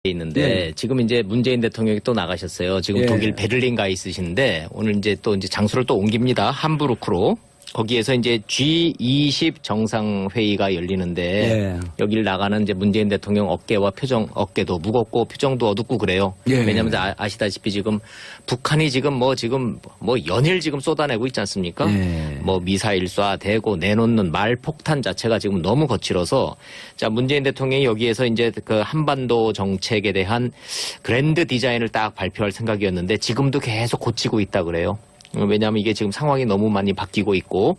있는데 예. 지금 이제 문재인 대통령이 또 나가셨어요. 지금 예. 독일 베를린 가 있으신데 오늘 이제 또 이제 장소를 또 옮깁니다. 함부르크로. 거기에서 이제 G20 정상회의가 열리는데 예. 여기를 나가는 이제 문재인 대통령 어깨와 표정, 어깨도 무겁고 표정도 어둡고 그래요. 예. 왜냐하면 아시다시피 지금 북한이 지금 뭐 연일 지금 쏟아내고 있지 않습니까? 예. 뭐 미사일 쏴대고 내놓는 말 폭탄 자체가 지금 너무 거칠어서 자 문재인 대통령이 여기에서 이제 그 한반도 정책에 대한 그랜드 디자인을 딱 발표할 생각이었는데 지금도 계속 고치고 있다 그래요. 왜냐하면 이게 지금 상황이 너무 많이 바뀌고 있고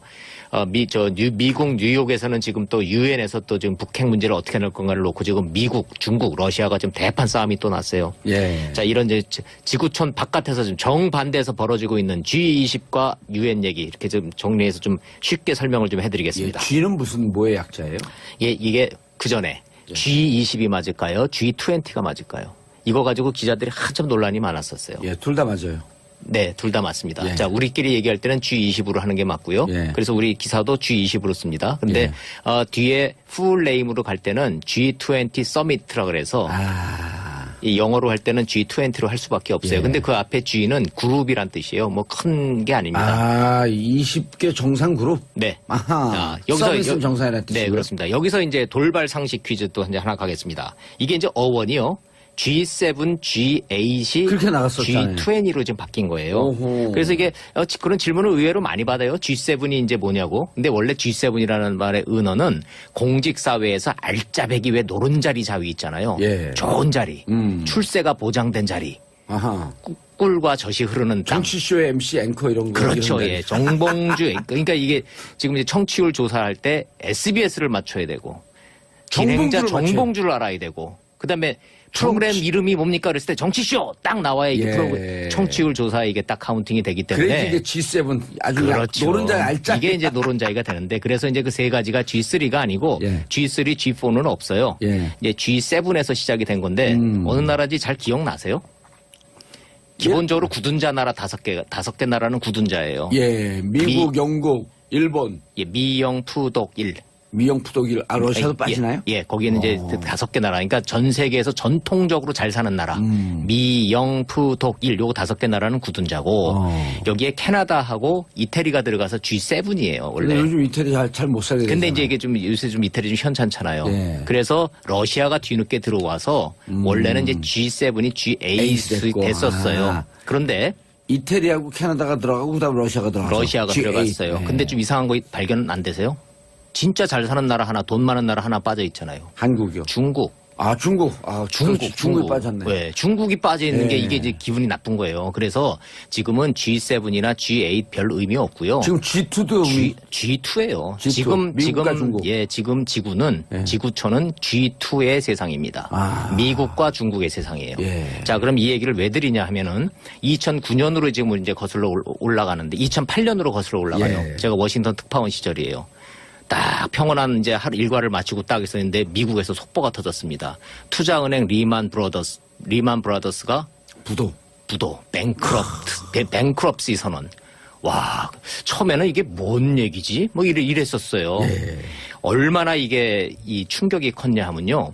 미국 뉴욕에서는 지금 또 유엔에서 또 지금 북핵 문제를 어떻게 낼 건가를 놓고 지금 미국, 중국, 러시아가 지금 대판 싸움이 또 났어요. 예. 자 이런 이제 지구촌 바깥에서 지금 정반대에서 벌어지고 있는 G20과 유엔 얘기 이렇게 좀 정리해서 좀 쉽게 설명을 좀 해드리겠습니다. 예. G는 무슨 뭐의 약자예요? 예, 이게 그 전에 G20이 맞을까요? G20가 맞을까요? 이거 가지고 기자들이 한참 논란이 많았었어요. 예, 둘 다 맞아요. 네, 둘 다 맞습니다. 예. 자, 우리끼리 얘기할 때는 G20으로 하는 게 맞고요. 예. 그래서 우리 기사도 G20으로 씁니다. 근데 예. 뒤에 풀 네임으로 갈 때는 G20 서미트라 그래서 이 영어로 할 때는 G20로 할 수밖에 없어요. 예. 근데 그 앞에 G는 그룹이란 뜻이에요. 뭐 큰 게 아닙니다. 20개 정상 그룹? 네. 아하. 서비스 정상이라는 뜻이고요. 네, 그렇습니다. 여기서 이제 돌발 상식 퀴즈 또 이제 하나 가겠습니다. 이게 이제 어원이요. G7, G8이 그렇게 나갔었잖아요. G20로 지금 바뀐 거예요. 오호. 그래서 이게 그런 질문을 의외로 많이 받아요. G7이 이제 뭐냐고. 근데 원래 G7이라는 말의 은어는 공직사회에서 알짜배기 왜 노른자리 자위 있잖아요. 예. 좋은 자리, 출세가 보장된 자리, 아하. 꿀과 젖이 흐르는 땅. 정치쇼의 MC 앵커 이런 거. 그렇죠. 이런 예. 정봉주. 그러니까 이게 지금 이제 청취율 조사할 때 SBS를 맞춰야 되고 진행자 정봉주를 알아야 되고 그다음에 프로그램 이름이 뭡니까 그랬을 때 정치쇼 딱 나와야 이게 예. 청취율 조사에 이게 딱 카운팅이 되기 때문에 그래서 이게 G7 아주 그렇죠. 노른자 알짜. 이게 이제 노른자이가 되는데 그래서 이제 그 세 가지가 G3가 아니고 예. G3, G4는 없어요. 예. 이제 G7에서 시작이 된 건데 어느 나라인지 잘 기억나세요? 기본적으로 굳은자 나라 다섯 개 나라는 굳은자예요. 예. 미국, 영국, 일본. 예, 미영, 푸독, 일. 미영, 푸독일. 러시아도 빠지나요? 예, 거기는 이제 다섯 개 나라. 그러니까 전 세계에서 전통적으로 잘 사는 나라. 미영, 푸독, 일. 요거 다섯 개 나라는 굳은자고 여기에 캐나다하고 이태리가 들어가서 G7이에요, 원래. 근데 요즘 이태리 잘 못 살게 근데 되잖아요. 이제 이게 좀 요새 좀 이태리 좀 현찮잖아요. 예. 그래서 러시아가 뒤늦게 들어와서 원래는 이제 G7이 G8 됐었어요. 그런데 이태리하고 캐나다가 들어가고 그다음 러시아가 들어가서 러시아가 G8. 들어갔어요. 네. 근데 좀 이상한 거 발견 안 되세요? 진짜 잘 사는 나라 하나, 돈 많은 나라 하나 빠져 있잖아요. 한국이요. 중국. 중국. 중국이 빠졌네. 네, 중국이 빠져 있는 게 예. 이게 이제 기분이 나쁜 거예요. 그래서 지금은 G7이나 G8 별 의미 없고요. 지금 G2도 G2예요. G2. 미국과 중국. 지금 지구는 예. 지구촌은 G2의 세상입니다. 미국과 중국의 세상이에요. 예. 자, 그럼 이 얘기를 왜 드리냐 하면은 2009년으로 지금 이제 거슬러 올라가는데 2008년으로 거슬러 올라가요. 예. 제가 워싱턴 특파원 시절이에요. 딱 평온한 이제 일과를 마치고 딱 있었는데 미국에서 속보가 터졌습니다. 투자은행 리만 브라더스가 부도 뱅크럽시 선언. 와, 처음에는 이게 뭔 얘기지? 뭐 이랬었어요. 예. 얼마나 이게 이 충격이 컸냐 하면요.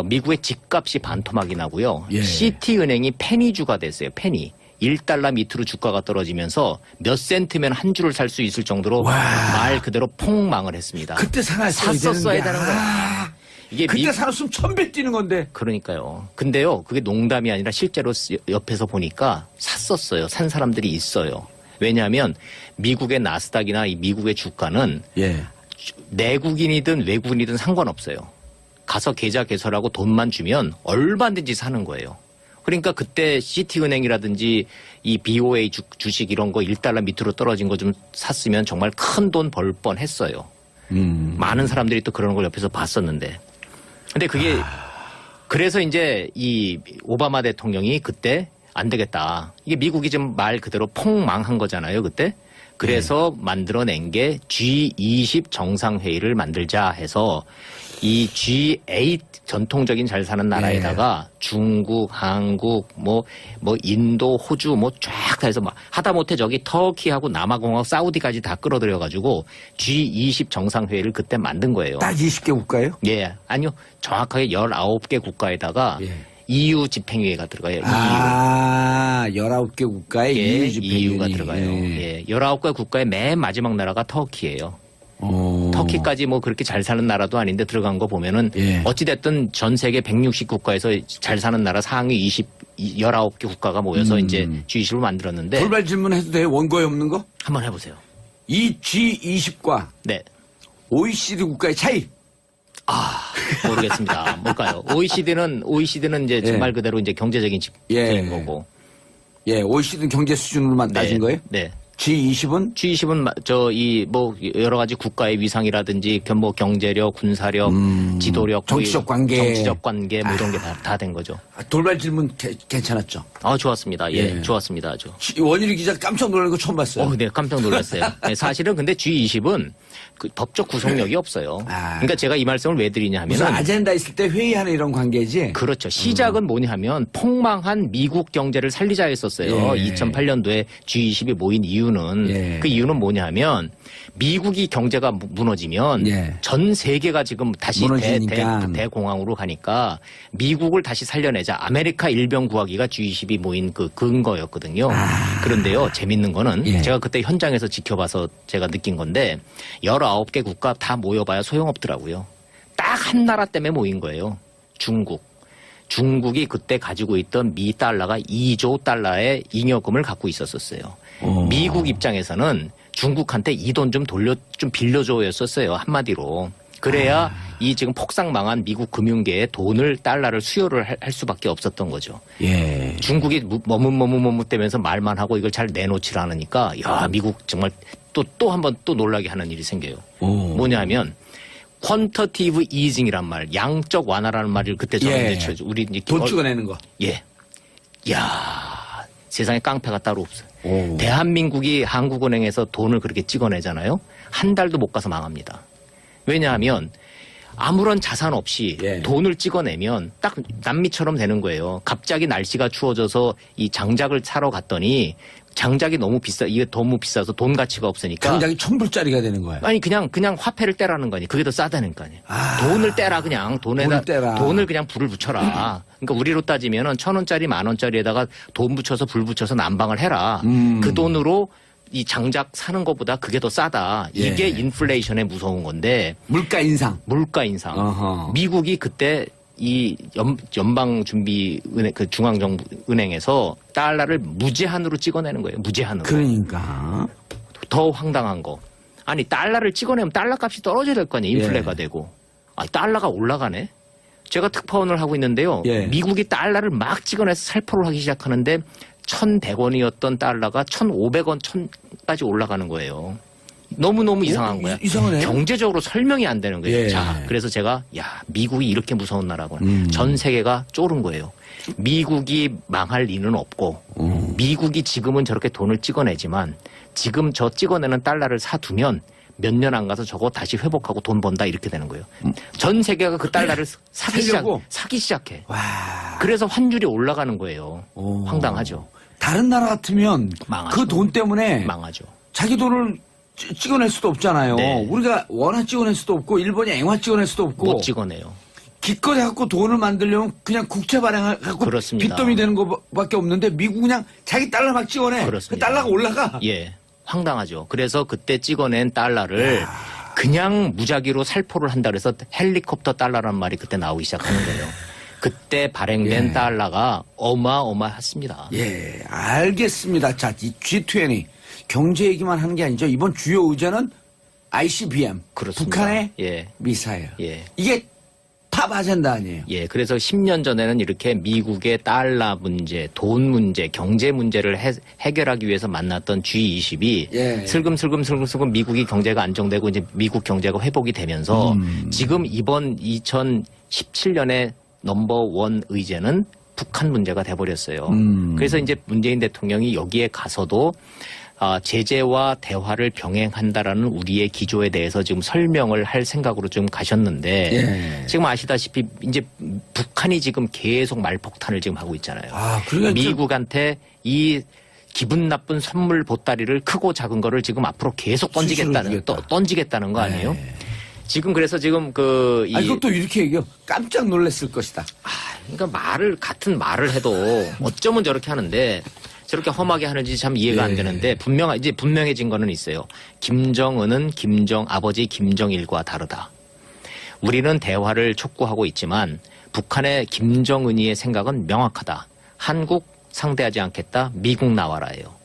미국의 집값이 반토막이 나고요. 예. 시티은행이 페니주가 됐어요. 페니. 1달러 밑으로 주가가 떨어지면서 몇 센트면 한 주를 살 수 있을 정도로 말 그대로 폭망을 했습니다. 그때 샀었어야 되는 거예요. 이게 그때 사놨으면 1000배 뛰는 건데. 그러니까요. 근데요, 그게 농담이 아니라 실제로 옆에서 보니까 샀었어요. 산 사람들이 있어요. 왜냐하면 미국의 나스닥이나 이 미국의 주가는 예. 내국인이든 외국인이든 상관없어요. 가서 계좌 개설하고 돈만 주면 얼마든지 사는 거예요. 그러니까 그때 시티은행이라든지 이 BOA 주식 이런 거 1달러 밑으로 떨어진 거 좀 샀으면 정말 큰 돈 벌 뻔했어요. 많은 사람들이 또 그런 걸 옆에서 봤었는데. 근데 그게 그래서 이제 이 오바마 대통령이 그때 안 되겠다. 이게 미국이 좀 말 그대로 폭망한 거잖아요, 그때. 그래서 만들어낸 게 G20 정상회의를 만들자 해서 이 G8 전통적인 잘 사는 나라에다가 중국, 한국, 뭐 인도, 호주 뭐 쫙 다 해서 막 하다못해 저기 터키하고 남아공하고 사우디까지 다 끌어들여가지고 G20 정상회의를 그때 만든 거예요. 딱 20개 국가예요? 예, 아니요. 정확하게 19개 국가에다가 예. EU 집행위회가 들어가요. 아, 19개 국가에 EU. EU 예, 집행위원회. EU가 들어가요. 예. 19개 국가의 맨 마지막 나라가 터키예요. 터키까지 뭐 그렇게 잘 사는 나라도 아닌데 들어간 거 보면은 예. 어찌됐든 전 세계 160국가에서 잘 사는 나라 상위 19개 국가가 모여서 이제 G20을 만들었는데 돌발 질문해도 돼요? 원고에 없는 거? 한번 해보세요. 이 G20과 네. OECD 국가의 차이. 모르겠습니다. 뭘까요? OECD는 이제 예. 말 그대로 이제 경제적인 집행인 거고. 예, OECD는 경제 수준으로만 따진 거예요? 네. G20은? G20은 뭐 여러 가지 국가의 위상이라든지 뭐 경제력, 군사력, 지도력, 정치적 관계. 정치적 관계 뭐 이런 게 다 된 거죠. 돌발 질문 괜찮았죠? 좋았습니다. 예, 좋았습니다. 아주. 원일이 기자 깜짝 놀라는 거 처음 봤어요. 네, 깜짝 놀랐어요. 네, 사실은 근데 G20은 그 법적 구속력이 없어요. 그러니까 제가 이 말씀을 왜 드리냐 무슨 하면은 아젠다 있을 때 회의하는 이런 관계지? 그렇죠. 시작은 뭐냐 하면 폭망한 미국 경제를 살리자 했었어요. 예. 2008년도에 G20이 모인 이유는 예. 그 이유는 뭐냐 하면 미국이 경제가 무너지면 예. 전 세계가 지금 다시 무너지니까. 대공황으로 가니까 미국을 다시 살려내자. 아메리카 일병 구하기가 G20이 모인 그 근거였거든요. 그런데요. 재밌는 거는 예. 제가 그때 현장에서 지켜봐서 제가 느낀 건데 19개 국가 다 모여봐야 소용없더라고요. 딱 한 나라 때문에 모인 거예요. 중국이 그때 가지고 있던 미 달러가 2조 달러의 잉여금을 갖고 있었어요. 미국 입장에서는 중국한테 이 돈 좀 빌려줘였었어요. 한마디로. 그래야 이 지금 폭삭 망한 미국 금융계에 달러를 수요를 할 수밖에 없었던 거죠. 예. 중국이 머뭇대면서 말만 하고 이걸 잘 내놓질 않으니까 야 미국 정말 또 한 번 또 놀라게 하는 일이 생겨요. 뭐냐면 퀀터티브 이징이란 말, 양적 완화라는 말을 그때 저는 이제 우리 이제 돈 찍어내는 거. 예. 야 세상에 깡패가 따로 없어요. 대한민국이 한국은행에서 돈을 그렇게 찍어내잖아요. 한 달도 못 가서 망합니다. 왜냐하면 아무런 자산 없이 돈을 찍어내면 딱 남미처럼 되는 거예요. 갑자기 날씨가 추워져서 이 장작을 사러 갔더니 장작이 이게 너무 비싸서 돈 가치가 없으니까. 장작이 1,000불짜리가 되는 거예요. 아니 그냥 화폐를 떼라는 거니. 그게 더 싸다는 거 아니에요. 돈을 떼라 그냥 돈을 그냥 불을 붙여라. 그러니까 우리로 따지면은 1,000원짜리 10,000원짜리에다가 돈 붙여서 불 붙여서 난방을 해라. 그 돈으로 이 장작 사는 것보다 그게 더 싸다. 이게 인플레이션의 무서운 건데. 물가 인상. 어허. 미국이 그때 이 연방준비은행 그 중앙정부은행에서 달러를 무제한으로 찍어내는 거예요. 무제한으로. 그러니까 더 황당한 거. 아니 달러를 찍어내면 달러 값이 떨어져야 될 거 아니에요. 인플레가 되고. 달러가 올라가네. 제가 특파원을 하고 있는데요. 미국이 달러를 막 찍어내서 살포를 하기 시작하는데 1,100원이었던 달러가 1,500원, 1,000까지 올라가는 거예요. 너무너무 이상한 거야. 이상하네. 경제적으로 설명이 안 되는 거예요. 자, 그래서 제가 미국이 이렇게 무서운 나라구나. 전 세계가 쫄은 거예요. 미국이 망할 리는 없고 미국이 지금은 저렇게 돈을 찍어내지만 지금 저 찍어내는 달러를 사두면 몇 년 안 가서 저거 다시 회복하고 돈 번다 이렇게 되는 거예요. 전 세계가 그 달러를 사기 시작해. 와. 그래서 환율이 올라가는 거예요. 황당하죠. 다른 나라 같으면 그 돈 때문에 망하죠. 자기 돈을 찍어낼 수도 없잖아요. 네. 우리가 원화 찍어낼 수도 없고 일본이 앵화 찍어낼 수도 없고 못 찍어내요. 기껏 해갖고 돈을 만들려면 그냥 국채 발행해갖고 그렇습니다. 빚더미 되는 것밖에 없는데 미국 그냥 자기 달러 막 찍어내. 그렇습니다. 그 달러가 올라가. 예, 황당하죠. 그래서 그때 찍어낸 달러를 그냥 무작위로 살포를 한다 그래서 헬리콥터 달러란 말이 그때 나오기 시작하는 거예요. 그때 발행된 달러가 어마어마했습니다. 예, 알겠습니다. 자, 이 G20 경제 얘기만 하는 게 아니죠. 이번 주요 의제는 ICBM, 그렇습니다. 북한의 예. 미사일. 예. 이게 탑 아젠다 아니에요. 예, 그래서 10년 전에는 이렇게 미국의 달러 문제, 돈 문제, 경제 문제를 해결하기 위해서 만났던 G20이 슬금슬금 미국이 경제가 안정되고 이제 미국 경제가 회복이 되면서 지금 이번 2017년에 넘버원 의제는 북한 문제가 돼버렸어요. 그래서 이제 문재인 대통령이 여기에 가서도 제재와 대화를 병행한다라는 우리의 기조에 대해서 지금 설명을 할 생각으로 좀 가셨는데 예. 지금 아시다시피 이제 북한이 지금 계속 말폭탄을 지금 하고 있잖아요. 그러니까 미국한테 이 기분 나쁜 선물 보따리를 크고 작은 거를 지금 앞으로 계속 던지겠다는 거 아니에요? 네. 지금 그래서 지금 이것도 이렇게 얘기해요. 깜짝 놀랐을 것이다. 그러니까 같은 말을 해도 어쩌면 저렇게 하는데 저렇게 험하게 하는지 참 이해가 안 되는데 이제 분명해진 거는 있어요. 김정은은 아버지 김정일과 다르다. 우리는 대화를 촉구하고 있지만 북한의 김정은이의 생각은 명확하다. 한국 상대하지 않겠다. 미국 나와라예요.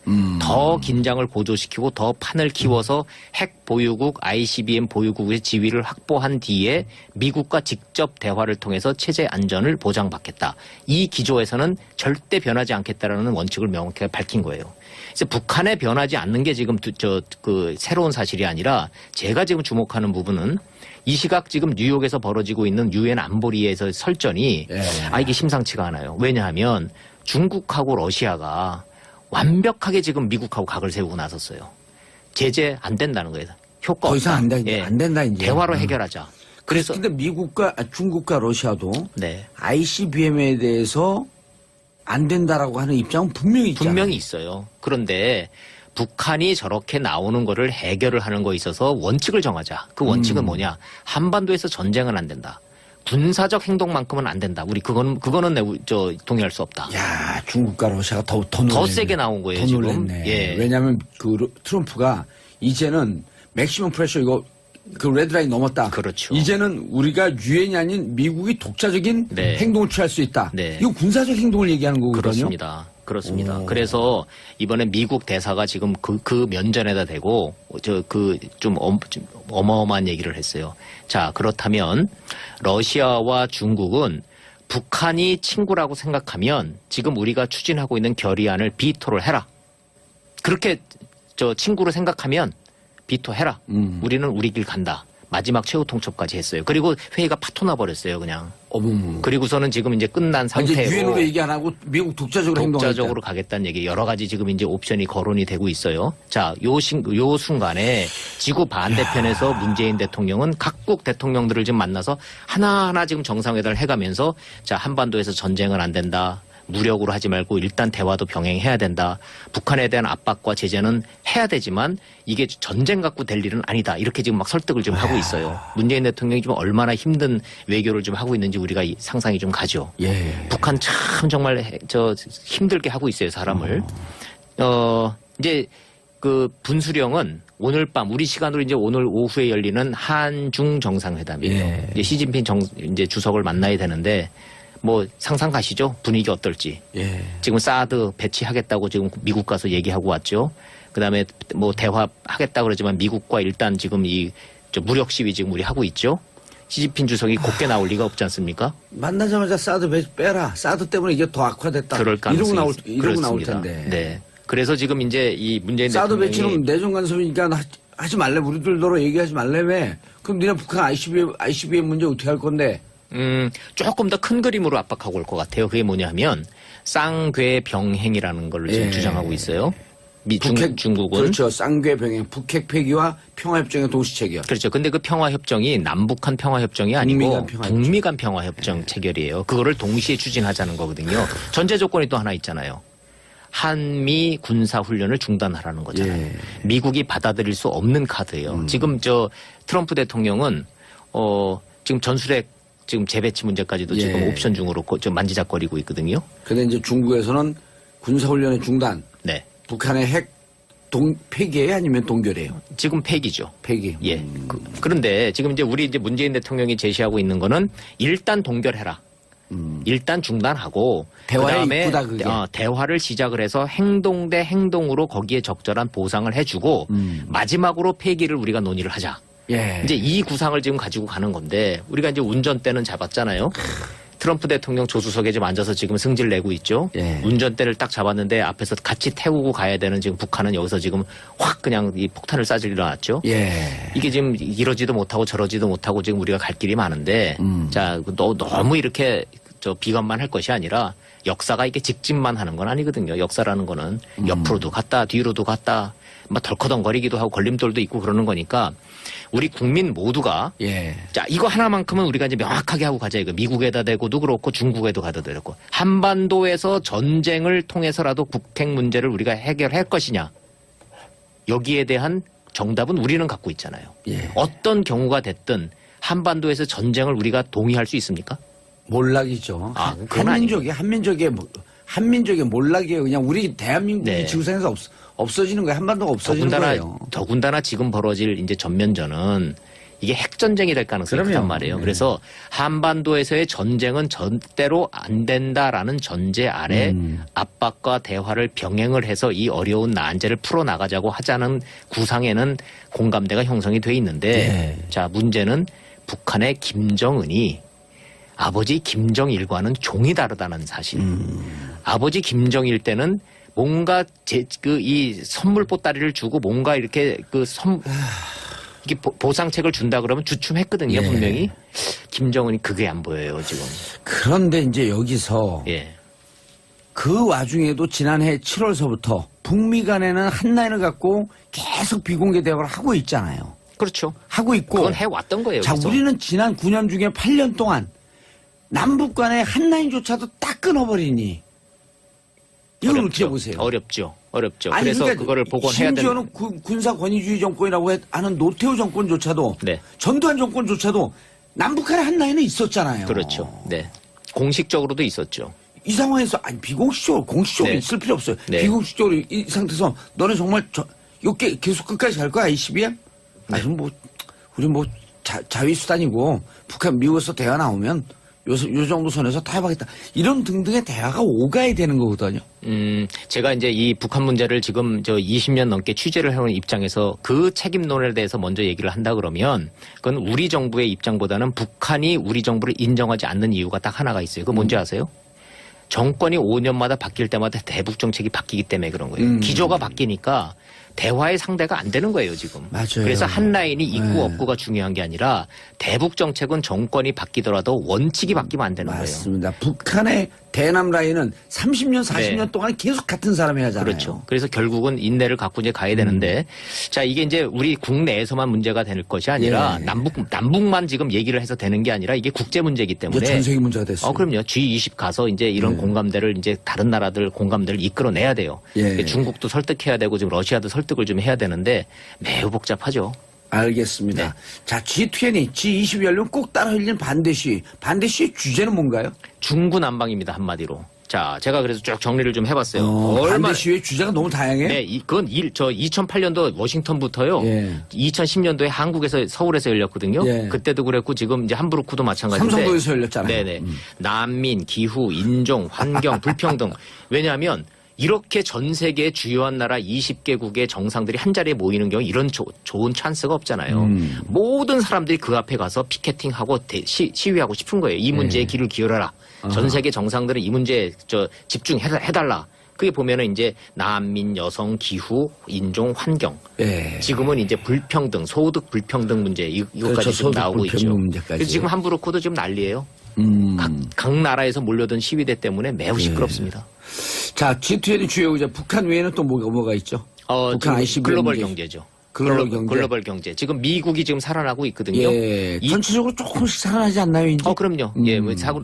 더 긴장을 고조시키고 더 판을 키워서 핵 보유국 ICBM 보유국의 지위를 확보한 뒤에 미국과 직접 대화를 통해서 체제 안전을 보장받겠다. 이 기조에서는 절대 변하지 않겠다라는 원칙을 명확하게 밝힌 거예요. 그래서 북한에 변하지 않는 게 지금 새로운 사실이 아니라 제가 지금 주목하는 부분은 이 시각 지금 뉴욕에서 벌어지고 있는 유엔 안보리에서 설전이 이게 심상치가 않아요. 왜냐하면 중국하고 러시아가 완벽하게 지금 미국하고 각을 세우고 나섰어요. 제재 안 된다는 거예요. 효과 더 이상 없다. 안 된다 이제. 대화로 해결하자. 그래서 근데 중국과 러시아도 네. ICBM에 대해서 안 된다라고 하는 입장은 분명히 있잖아요. 분명히 있어요. 그런데 북한이 저렇게 나오는 거를 해결을 하는 거에 있어서 원칙을 정하자. 그 원칙은 뭐냐? 한반도에서 전쟁은 안 된다. 군사적 행동만큼은 안 된다. 우리 그거는 동의할 수 없다. 야, 중국과 러시아가 더 세게 나온 거예요, 더 지금. 놀랬네. 예. 왜냐하면 트럼프가 이제는 맥시멈 프레셔 그 레드라인 넘었다. 그렇죠. 이제는 우리가 유엔이 아닌 미국이 독자적인 네. 행동을 취할 수 있다. 네. 이거 군사적 행동을 얘기하는 거거든요. 그렇습니다. 그래서 이번에 미국 대사가 지금 그 면전에다 대고 좀 어마어마한 얘기를 했어요. 자, 그렇다면 러시아와 중국은 북한이 친구라고 생각하면 지금 우리가 추진하고 있는 결의안을 비토를 해라. 그렇게 친구로 생각하면 비토해라. 우리는 우리 길 간다. 마지막 최후 통첩까지 했어요. 그리고 회의가 파토나 버렸어요, 그냥. 그리고서는 지금 이제 끝난 상태로 이제 유엔으로 얘기 안 하고 미국 독자적으로 가겠다는 얘기 여러 가지 지금 이제 옵션이 거론이 되고 있어요. 자, 요 순간에 지구 반대편에서 문재인 대통령은 각국 대통령들을 지금 만나서 하나하나 지금 정상회담을 해가면서 자, 한반도에서 전쟁은 안 된다. 무력으로 하지 말고 일단 대화도 병행해야 된다. 북한에 대한 압박과 제재는 해야 되지만 이게 전쟁 갖고 될 일은 아니다. 이렇게 지금 막 설득을 좀 하고 있어요. 문재인 대통령이 좀 얼마나 힘든 외교를 좀 하고 있는지 우리가 상상이 좀 가죠. 북한 참 정말 힘들게 하고 있어요, 사람을. 이제 그 분수령은 오늘 밤 우리 시간으로 이제 오늘 오후에 열리는 한중 정상회담이에요. 이제 시진핑 이제 주석을 만나야 되는데 상상 가시죠? 분위기 어떨지. 지금 사드 배치하겠다고 지금 미국 가서 얘기하고 왔죠. 그다음에 대화하겠다고 그러지만 미국과 일단 지금 무력 시위 지금 우리 하고 있죠. 시진핑 주석이 곱게 나올 리가 없지 않습니까? 만나자마자 사드 빼라. 사드 때문에 이게 더 악화됐다. 그럴 가능성이 이러고 나올 텐데. 네. 그래서 지금 이제 이 문재인 사드 대통령이 배치는 내정 간섭이니까 하지 말래. 우리들더러 얘기하지 말래. 왜? 그럼 니네 북한 ICBM 문제 어떻게 할 건데? 조금 더 큰 그림으로 압박하고 올 것 같아요. 그게 뭐냐면 쌍궤 병행이라는 걸 지금 주장하고 있어요. 중국은 그렇죠. 쌍궤 병행, 북핵 폐기와 평화협정의 동시 체결. 그렇죠. 근데 그 평화협정이 남북한 평화협정이 아니고 북미 간 평화협정 체결이에요. 그거를 동시에 추진하자는 거거든요. 전제 조건이 또 하나 있잖아요. 한미 군사 훈련을 중단하라는 거잖아요. 미국이 받아들일 수 없는 카드예요. 지금 트럼프 대통령은 지금 전술핵 지금 재배치 문제까지도 지금 옵션 중으로 좀 만지작거리고 있거든요. 근데 이제 중국에서는 군사훈련의 중단. 네. 북한의 핵 폐기예요? 아니면 동결이에요? 지금 폐기죠. 폐기. 예. 그런데 지금 이제 우리 문재인 대통령이 제시하고 있는 거는 일단 동결해라. 일단 중단하고 대화에 그다음에 이쁘다, 그게. 대화를 시작을 해서 행동 대 행동으로 거기에 적절한 보상을 해주고 마지막으로 폐기를 우리가 논의를 하자. 이제 이 구상을 지금 가지고 가는 건데 우리가 이제 운전대는 잡았잖아요. 트럼프 대통령 조수석에 좀 앉아서 지금 승질 내고 있죠. 운전대를 딱 잡았는데 앞에서 같이 태우고 가야 되는 지금 북한은 여기서 지금 확 그냥 이 폭탄을 쏴질 일어났죠. 이게 지금 이러지도 못하고 저러지도 못하고 지금 우리가 갈 길이 많은데 자 너무 이렇게 저 비관만 할 것이 아니라 역사가 이게 직진만 하는 건 아니거든요. 역사라는 거는 옆으로도 갔다 뒤로도 갔다 막 덜커덩거리기도 하고 걸림돌도 있고 그러는 거니까 우리 국민 모두가 예. 자 이거 하나만큼은 우리가 이제 명확하게 하고 가자 이거 미국에다 대고도 그렇고 중국에도 가도 되고 한반도에서 전쟁을 통해서라도 북핵 문제를 우리가 해결할 것이냐 여기에 대한 정답은 우리는 갖고 있잖아요. 예. 어떤 경우가 됐든 한반도에서 전쟁을 우리가 동의할 수 있습니까? 몰락이죠. 아, 그건 아니에요. 한민족의 몰락이에요. 그냥 우리 대한민국이 네. 지구상에서 없어지는 거예요. 한반도가 없어지는 거예요. 더군다나 지금 벌어질 이제 전면전은 이게 핵전쟁이 될 가능성이 그럼요. 크단 말이에요. 네. 그래서 한반도에서의 전쟁은 절대로 안 된다라는 전제 아래 압박과 대화를 병행을 해서 이 어려운 난제를 풀어나가자고 하자는 구상에는 공감대가 형성이 돼 있는데 네. 자 문제는 북한의 김정은이 아버지 김정일과는 종이 다르다는 사실. 아버지 김정일 때는 뭔가 이 선물 보따리를 주고 뭔가 이렇게 이게 보상책을 준다 그러면 주춤했거든요, 예. 분명히. 김정은이 그게 안 보여요, 지금. 그런데 이제 여기서 예. 그 와중에도 지난해 7월서부터 북미 간에는 한 라인을 갖고 계속 비공개 대화를 하고 있잖아요. 그렇죠. 하고 있고. 그건 해왔던 거예요. 자, 그래서. 우리는 지난 9년 중에 8년 동안 남북 간의 한 라인조차도 딱 끊어버리니. 이걸 어떻게 보세요? 어렵죠. 아니, 그래서 그러니까 그거를 복원해야 되는. 심지어는 군사 권위주의 정권이라고 하는 노태우 정권조차도 네. 전두환 정권조차도 남북한의 한 라인은 있었잖아요. 그렇죠. 네. 공식적으로도 있었죠. 이 상황에서 아니 비공식적으로 공식적으로 네. 있을 필요 없어요. 네. 비공식적으로 이 상태에서 너네 정말 이렇게 계속 끝까지 갈 거야 ICBM? 네. 아니 뭐 우리 뭐 자위수단이고 북한 미국에서 대화 나오면 요 정도 선에서 타협하겠다. 이런 등등의 대화가 오가야 되는 거거든요. 제가 이제 이 북한 문제를 지금 20년 넘게 취재를 해온 입장에서 그 책임론에 대해서 먼저 얘기를 한다 그러면 그건 우리 정부의 입장보다는 북한이 우리 정부를 인정하지 않는 이유가 딱 하나가 있어요. 그거 뭔지 아세요? 정권이 5년마다 바뀔 때마다 대북 정책이 바뀌기 때문에 그런 거예요. 기조가 바뀌니까 대화의 상대가 안 되는 거예요, 지금. 맞아요. 그래서 한 라인이 있고 네. 없고가 중요한 게 아니라 대북 정책은 정권이 바뀌더라도 원칙이 바뀌면 안 되는 거예요. 맞습니다. 북한의 대남 라인은 30년, 40년 네. 동안 계속 같은 사람이 하잖아요. 그렇죠. 그래서 결국은 인내를 갖고 이제 가야 되는데, 자, 이게 이제 우리 국내에서만 문제가 될 것이 아니라 예. 남북만 지금 얘기를 해서 되는 게 아니라 이게 국제 문제이기 때문에. 이제 전 세계 문제가 됐어요. 그럼요. G20 가서 이제 이런 공감대를 이제 다른 나라들 공감대를 이끌어내야 돼요. 예. 중국도 설득해야 되고 지금 러시아도 설득을 좀 해야 되는데 매우 복잡하죠. 알겠습니다. 네. 자, G20, G20 열리면 꼭 따라 흘리는 반대 시위. 반대 시위 주제는 뭔가요? 중구난방입니다, 한마디로. 자, 제가 그래서 쭉 정리를 좀 해봤어요. 반대 시위의 주제가 너무 다양해? 네, 그건 2008년도 워싱턴부터요. 예. 2010년도에 한국에서 서울에서 열렸거든요. 예. 그때도 그랬고 지금 이제 함부르크도 마찬가지인데. 삼성도에서 열렸잖아요. 네네. 난민, 기후, 인종, 환경, 불평등. 왜냐하면 이렇게 전 세계 주요한 나라 20개국의 정상들이 한 자리에 모이는 경우 이런 좋은 찬스가 없잖아요. 모든 사람들이 그 앞에 가서 피켓팅하고 시위하고 싶은 거예요. 이 문제에 귀를 기울여라. 전 세계 정상들은 이 문제에 집중해달라. 그게 보면은 이제 난민, 여성, 기후, 인종, 환경. 예. 지금은 이제 불평등, 소득 불평등 문제 이것까지 그렇죠. 지금 소득 나오고 불평등 있죠. 문제까지. 그래서 지금 함부르크도 지금 난리예요. 각 나라에서 몰려든 시위대 때문에 매우 시끄럽습니다. 자, G20 주요 의제 북한 외에는 또 뭐가 있죠? 북한 지금 ICBM 글로벌 문제. 경제죠. 글로벌 경제. 지금 미국이 지금 살아나고 있거든요. 예. 전체적으로 조금씩 살아나지 않나요, 이제? 그럼요. 예,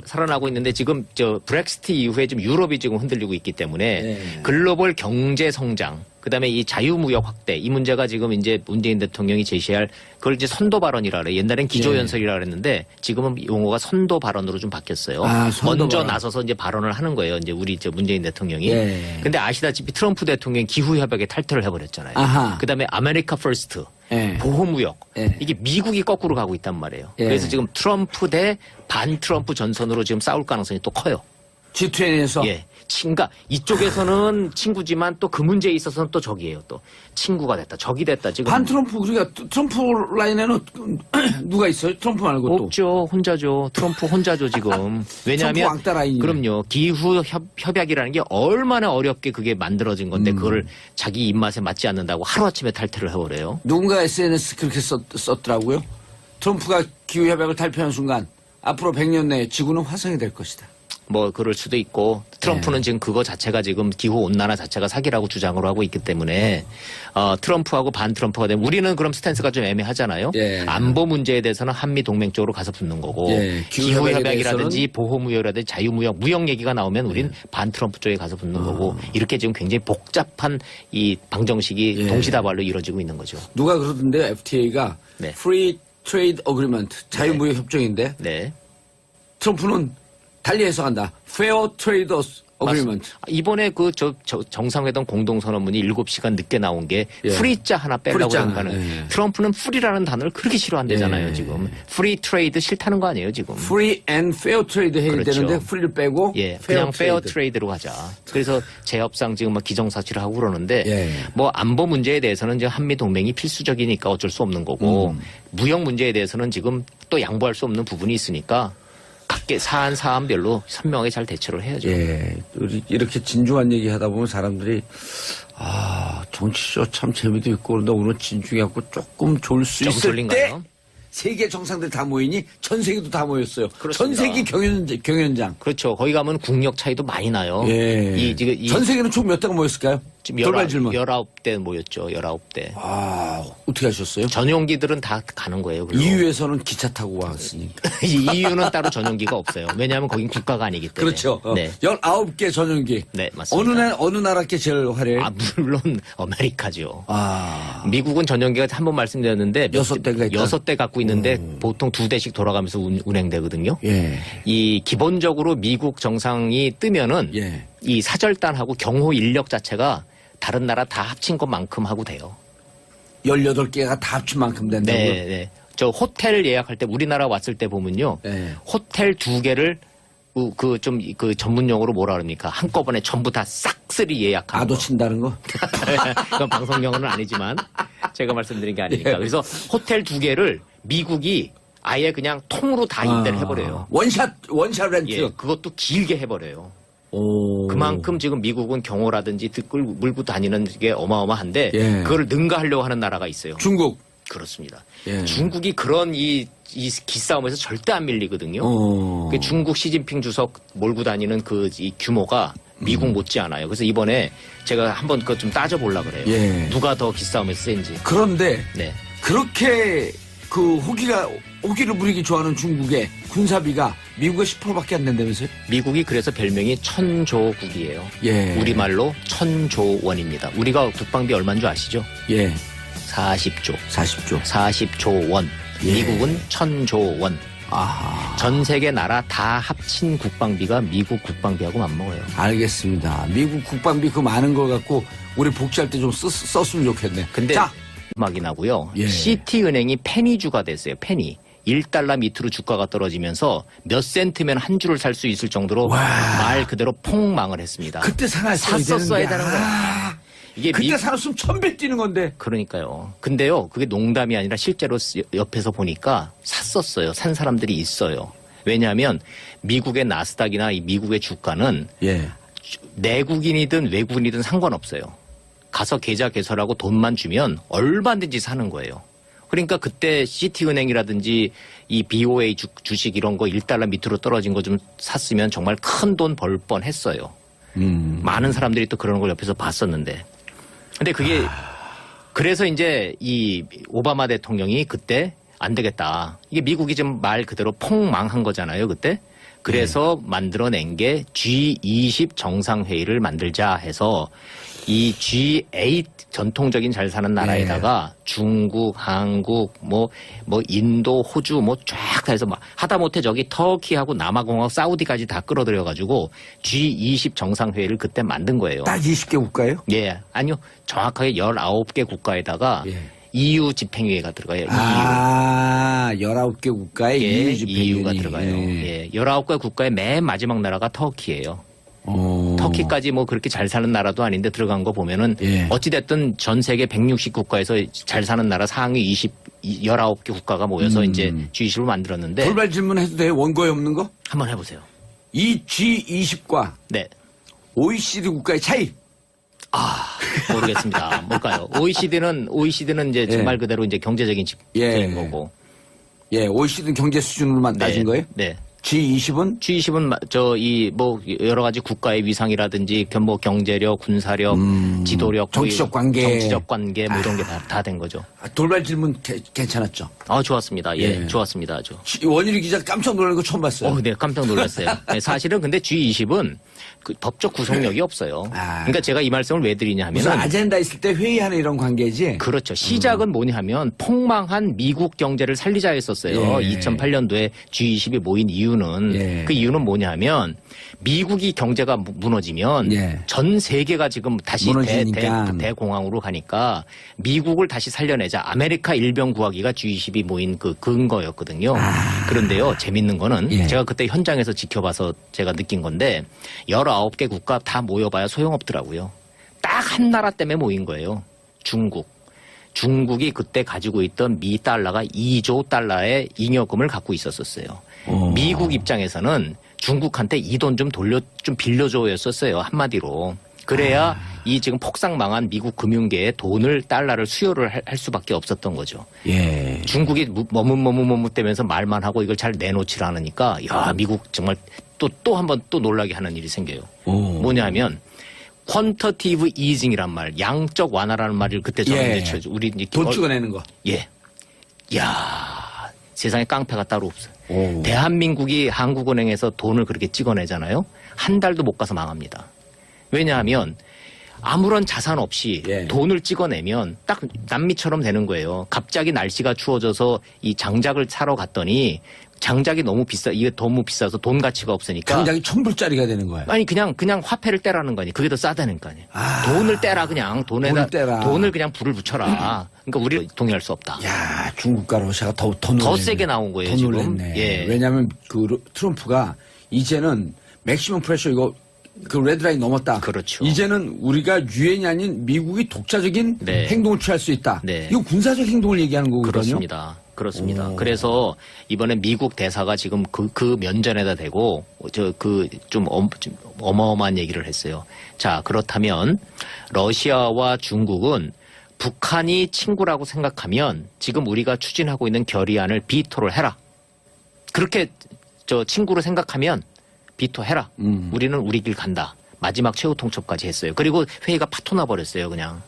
살아나고 있는데 지금 브렉시트 이후에 지금 유럽이 지금 흔들리고 있기 때문에 예. 글로벌 경제 성장, 그다음에 이 자유무역 확대 이 문제가 지금 이제 문재인 대통령이 제시할 그걸 이제 선도 발언이라 그래. 옛날엔 기조연설이라 그랬는데 지금은 용어가 선도 발언으로 좀 바뀌었어요. 선도 먼저 발언. 나서서 이제 발언을 하는 거예요. 이제 우리 문재인 대통령이. 예. 근데 아시다시피 트럼프 대통령이 기후 협약에 탈퇴를 해버렸잖아요. 아하. 그다음에 아메리카 퍼스트. 예. 보호무역. 예. 이게 미국이 거꾸로 가고 있단 말이에요. 예. 그래서 지금 트럼프 대 반 트럼프 전선으로 지금 싸울 가능성이 또 커요. G20에서. 예. 그러니까 이쪽에서는 친구지만 또 그 문제에 있어서는 또 적이에요. 또 친구가 됐다, 적이 됐다. 지금 반 트럼프, 그러니까 트럼프 라인에는 누가 있어요? 트럼프 말고 또. 없죠. 혼자죠. 트럼프 혼자죠 지금. 왜냐하면 트럼프 왕따 라인이네. 그럼요. 기후 협약이라는 게 얼마나 어렵게 그게 만들어진 건데 그걸 자기 입맛에 맞지 않는다고 하루아침에 탈퇴를 해버려요. 누군가 SNS 그렇게 썼더라고요. 트럼프가 기후협약을 탈퇴하는 순간 앞으로 100년 내에 지구는 화성이 될 것이다. 뭐 그럴 수도 있고 트럼프는 네. 지금 그거 자체가 지금 기후 온난화 자체가 사기라고 주장을 하고 있기 때문에 트럼프하고 반 트럼프가 되면 우리는 그럼 스탠스가 좀 애매하잖아요. 예. 안보 문제에 대해서는 한미 동맹 쪽으로 가서 붙는 거고 예. 기후 협약이라든지 대해서는- 보호무역이라든지 자유무역, 무역 얘기가 나오면 우린 반 트럼프 쪽에 가서 붙는 거고 이렇게 지금 굉장히 복잡한 이 방정식이 예. 동시다발로 이루어지고 있는 거죠. 누가 그러던데 FTA가 네. Free Trade Agreement 자유무역 협정인데 네. 트럼프는 달리 해석한다. Fair Trade Agreement. 이번에 정상회담 공동선언문이 7시간 늦게 나온 게 예. 프리자 하나 빼려고 프리자 한다는 하나, 예. 트럼프는 프리라는 단어를 그렇게 싫어한대잖아요. 예. 지금 프리 트레이드 싫다는 거 아니에요 지금. Free and Fair Trade 해야 그렇죠. 되는데 Free를 빼고 예, 그냥 페어 트레이드로 가자. 그래서 제협상 지금 막 기정사실을 하고 그러는데 예. 뭐 안보 문제에 대해서는 이제 한미 동맹이 필수적이니까 어쩔 수 없는 거고 무역 문제에 대해서는 지금 또 양보할 수 없는 부분이 있으니까 각계 사안별로 선명하게 잘 대처를 해야죠. 예. 우리 이렇게 진중한 얘기 하다 보면 사람들이 정치쇼 참 재미도 있고 그런데 오늘 진중해 갖고 조금 졸 수 좀 있을 졸린가요? 때 세계 정상들 다 모이니 전 세계도 다 모였어요. 그렇습니다. 전 세계 경연장. 그렇죠. 거기 가면 국력 차이도 많이 나요. 예. 전 세계는 총 몇 대가 모였을까요? 지금 돌발 질문. 19대 모였죠. 19대. 어떻게 하셨어요? 전용기들은 다 가는 거예요. 그리고. EU에서는 기차 타고 왔으니까. EU는 따로 전용기가 없어요. 왜냐하면 거긴 국가가 아니기 때문에. 그렇죠. 네. 19개 전용기. 네, 맞습니다. 어느 나라께 제일 화려해요? 물론 아메리카죠. 아. 미국은 전용기가 한 번 말씀드렸는데 6대가 있다? 6대 갖고 있는데 보통 2대씩 돌아가면서 운행되거든요. 예. 이 기본적으로 미국 정상이 뜨면은 예. 이 사절단하고 경호 인력 자체가 다른 나라 다 합친 것만큼 하고 돼요. 18개가 다 합친 만큼 된다고요? 네, 네. 저 호텔 예약할 때 우리나라 왔을 때 보면요. 네. 호텔 2개를 그 전문 용어로 뭐라 그럽니까? 한꺼번에 전부 다 싹쓸이 예약하는 아도 거. 친다는 거? 그건 방송 용어는 아니지만 제가 말씀드린 게 아니니까. 그래서 호텔 2개를 미국이 아예 그냥 통으로 다 임대를 해버려요. 원샷 렌트. 예, 그것도 길게 해버려요. 오. 그만큼 지금 미국은 경호라든지 물고 다니는 게 어마어마한데 예. 그걸 능가하려고 하는 나라가 있어요. 중국. 그렇습니다. 예. 중국이 그런 이 기싸움에서 절대 안 밀리거든요. 그 중국 시진핑 주석 몰고 다니는 이 규모가 미국 못지않아요. 그래서 이번에 제가 한번 그거 좀 따져보려고 그래요. 예. 누가 더 기싸움에서 센지. 그런데 네. 그렇게 그 호기를 부리기 좋아하는 중국의 군사비가 미국의 10%밖에 안 된다면서요? 미국이 그래서 별명이 천조국이에요. 예. 우리말로 천조원입니다. 우리가 국방비 얼마인 줄 아시죠? 예. 40조. 40조. 40조 원. 예. 미국은 1000조 원. 아하. 전 세계 나라 다 합친 국방비가 미국 국방비하고 맞먹어요. 알겠습니다. 미국 국방비 그 많은 걸 갖고 우리 복지할 때 좀 썼으면 좋겠네. 근데 자, 음악이 나고요. 예. 시티은행이 페니주가 됐어요. 페니. 1달러 밑으로 주가가 떨어지면서 몇 센트면 한 주를 살 수 있을 정도로 말 그대로 폭망을 했습니다. 그때 사놨어야 샀었어야 되는데. 되는 거야. 이게 그때 사놨으면 1000배 뛰는 건데. 그러니까요. 근데요, 그게 농담이 아니라 실제로 옆에서 보니까 샀었어요. 산 사람들이 있어요. 왜냐하면 미국의 나스닥이나 이 미국의 주가는 예. 내국인이든 외국인이든 상관없어요. 가서 계좌 개설하고 돈만 주면 얼마든지 사는 거예요. 그러니까 그때 시티은행이라든지 이 BOA 주식 이런 거 1달러 밑으로 떨어진 거 좀 샀으면 정말 큰 돈 벌 뻔했어요. 많은 사람들이 또 그런 걸 옆에서 봤었는데. 근데 그게 그래서 이제 이 오바마 대통령이 그때 안 되겠다. 이게 미국이 좀 말 그대로 폭망한 거잖아요, 그때. 그래서 만들어낸 게 G20 정상회의를 만들자 해서 이 G8 전통적인 잘 사는 나라에다가 중국, 한국, 뭐 인도, 호주 쫙 다 해서 막 하다못해 저기 터키하고 남아공하고 사우디까지 다 끌어들여가지고 G20 정상회의를 그때 만든 거예요. 딱 20개 국가예요? 예. 아니요. 정확하게 19개 국가에다가 예. EU 집행위회가 들어가요. 아, 19개 국가에 예, EU 집행위원회. EU가 들어가요. 예. 19개 국가의 맨 마지막 나라가 터키예요. 터키까지 뭐 그렇게 잘 사는 나라도 아닌데 들어간 거 보면은 예. 어찌됐든 전 세계 160국가에서 잘 사는 나라 상위 19개 국가가 모여서 이제 G20을 만들었는데 돌발 질문 해도 돼요? 원고에 없는 거? 한번 해보세요. 이 G20과 네. OECD 국가의 차이. 모르겠습니다. 뭘까요? OECD는 이제 예. 말 그대로 이제 경제적인 집회인 예. 거고. 예, OECD는 경제 수준으로만 따진 거예요? 네. G20은 G20은 뭐 여러 가지 국가의 위상이라든지 뭐 경제력, 군사력, 지도력, 정치적 관계 뭐 이런 게 다 된 거죠. 돌발 질문 괜찮았죠? 좋았습니다. 예, 좋았습니다. 아주. 원일이 기자 깜짝 놀란 거 처음 봤어요. 네, 깜짝 놀랐어요. 네, 사실은 근데 G20은 그 법적 구속력이 없어요. 그러니까 제가 이 말씀을 왜 드리냐 하면은 무슨 아젠다 있을 때 회의하는 이런 관계지. 그렇죠. 시작은 뭐냐 하면 폭망한 미국 경제를 살리자 했었어요. 예. 2008년도에 G20이 모인 이유는 예. 그 이유는 뭐냐 하면 미국이 경제가 무너지면 예. 전 세계가 지금 다시 무너지니까. 대공황으로 가니까 미국을 다시 살려내자. 아메리카 일병 구하기가 G20이 모인 그 근거였거든요. 그런데요. 재밌는 거는 예. 제가 그때 현장에서 지켜봐서 제가 느낀 건데 19개 국가 다 모여봐야 소용없더라고요. 딱 한 나라 때문에 모인 거예요. 중국이 그때 가지고 있던 미 달러가 2조 달러의 잉여금을 갖고 있었어요. 미국 입장에서는 중국한테 이 돈 좀 빌려줘였었어요. 한마디로. 그래야 이 지금 폭삭 망한 미국 금융계에 달러를 수요를 할 수밖에 없었던 거죠. 예. 중국이 머뭇대면서 말만 하고 이걸 잘 내놓질 않으니까 야 미국 정말 또 한 번 또 놀라게 하는 일이 생겨요. 뭐냐 하면 퀀터티브 이징이란 말, 양적 완화라는 말을 그때 저는 이제 우리 이제 돈 찍어내는 거. 예. 야 세상에 깡패가 따로 없어요. 오. 대한민국이 한국은행에서 돈을 그렇게 찍어내잖아요. 한 달도 못 가서 망합니다. 왜냐하면 아무런 자산 없이 돈을 찍어내면 딱 남미처럼 되는 거예요. 갑자기 날씨가 추워져서 이 장작을 사러 갔더니 장작이 이게 너무 비싸서 돈 가치가 없으니까. 장작이 1,000불짜리가 되는 거야. 아니 그냥 화폐를 떼라는 거 아니에요. 그게 더 싸다는 거 아니에요. 돈을 떼라 그냥 돈을 그냥 불을 붙여라. 그러니까 우리 동의할 수 없다. 야 중국과 러시아가 더 세게 나온 거예요. 더 지금. 놀랬네. 예. 왜냐하면 트럼프가 이제는 맥시멈 프레셔 그 레드라인 넘었다. 그렇죠. 이제는 우리가 유엔이 아닌 미국이 독자적인 행동을 취할 수 있다. 이거 군사적 행동을 얘기하는 거거든요. 그렇습니다. 그래서 이번에 미국 대사가 지금 그 면전에다 대고 좀 어마어마한 얘기를 했어요. 자, 그렇다면 러시아와 중국은 북한이 친구라고 생각하면 지금 우리가 추진하고 있는 결의안을 비토를 해라. 그렇게 친구로 생각하면 비토해라. 우리는 우리 길 간다. 마지막 최후 통첩까지 했어요. 그리고 회의가 파토나 버렸어요, 그냥.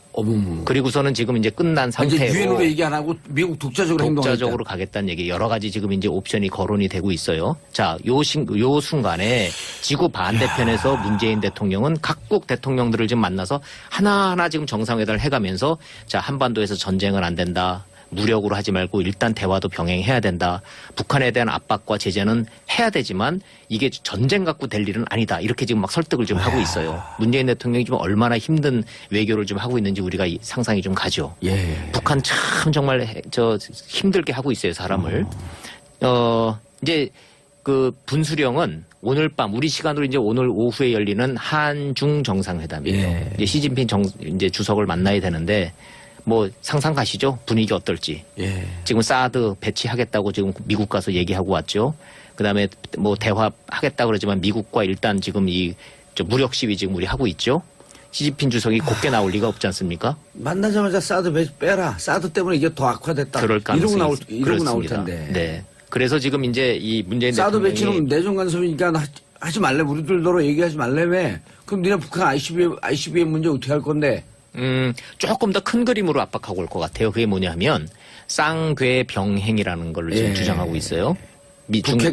그리고서는 지금 이제 끝난 상태로. 이제 유엔으로 얘기 안 하고 미국 독자적으로 가겠다는 얘기 여러 가지 지금 이제 옵션이 거론이 되고 있어요. 자, 요 순간에 지구 반대편에서 문재인 대통령은 각국 대통령들을 지금 만나서 하나하나 지금 정상회담을 해가면서 자, 한반도에서 전쟁은 안 된다. 무력으로 하지 말고 일단 대화도 병행해야 된다. 북한에 대한 압박과 제재는 해야 되지만 이게 전쟁 갖고 될 일은 아니다. 이렇게 지금 막 설득을 좀 하고 있어요. 문재인 대통령이 좀 얼마나 힘든 외교를 좀 하고 있는지 우리가 상상이 좀 가죠. 북한 참 정말 힘들게 하고 있어요, 사람을. 이제 그 분수령은 오늘 밤 우리 시간으로 이제 오늘 오후에 열리는 한중 정상회담이에요. 이제 시진핑 이제 주석을 만나야 되는데 뭐 상상 가시죠? 분위기 어떨지. 지금 사드 배치하겠다고 지금 미국 가서 얘기하고 왔죠. 그다음에 뭐 대화하겠다 그러지만 미국과 일단 지금 무력 시위 지금 우리 하고 있죠. 시진핑 주석이 곱게 나올 리가 없지 않습니까? 만나자마자 사드 빼라. 사드 때문에 이게 더 악화됐다. 그럴 가능성이 이러고 나올 텐데. 네. 그래서 지금 이제 이 문재인 사드 대통령이 배치는 내정 간섭이니까 하지 말래. 우리들더러 얘기하지 말래. 왜? 그럼 니네 북한 ICBM 문제 어떻게 할 건데? 조금 더 큰 그림으로 압박하고 올 것 같아요. 그게 뭐냐 하면 쌍궤병행이라는 걸 지금 주장하고 있어요.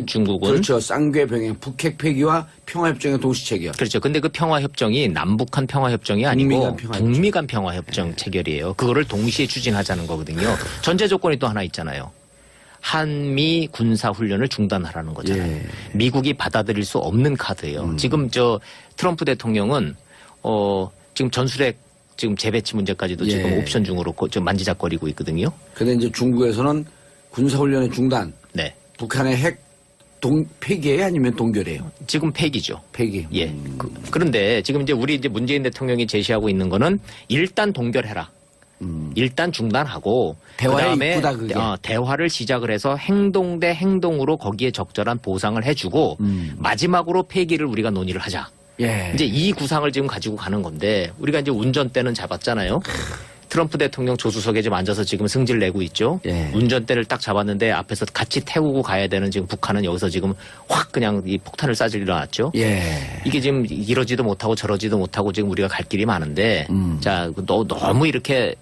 중국은. 그렇죠. 쌍궤병행, 북핵 폐기와 평화협정의 동시 체결. 그렇죠. 근데 그 평화협정이 남북한 평화협정이 아니고 북미 간 평화협정 체결이에요. 그거를 동시에 추진하자는 거거든요. 전제 조건이 또 하나 있잖아요. 한미 군사훈련을 중단하라는 거잖아요. 미국이 받아들일 수 없는 카드예요. 지금 트럼프 대통령은 지금 전술핵 지금 재배치 문제까지도 지금 옵션 중으로 좀 만지작거리고 있거든요. 그런데 이제 중국에서는 군사훈련의 중단. 북한의 핵 폐기예요, 아니면 동결이에요? 지금 폐기죠. 폐기. 예. 그런데 지금 이제 우리 이제 문재인 대통령이 제시하고 있는 거는 일단 동결해라. 일단 중단하고 그다음에 대화를 시작을 해서 행동 대 행동으로 거기에 적절한 보상을 해주고 마지막으로 폐기를 우리가 논의를 하자. 이제 이 구상을 지금 가지고 가는 건데 우리가 이제 운전대는 잡았잖아요. 트럼프 대통령 조수석에 지금 앉아서 지금 승질 내고 있죠. 예. 운전대를 딱 잡았는데 앞에서 같이 태우고 가야 되는 지금 북한은 여기서 지금 확 그냥 이 폭탄을 쏴질 일어났죠. 예. 이게 지금 이러지도 못하고 저러지도 못하고 지금 우리가 갈 길이 많은데 자, 너무 이렇게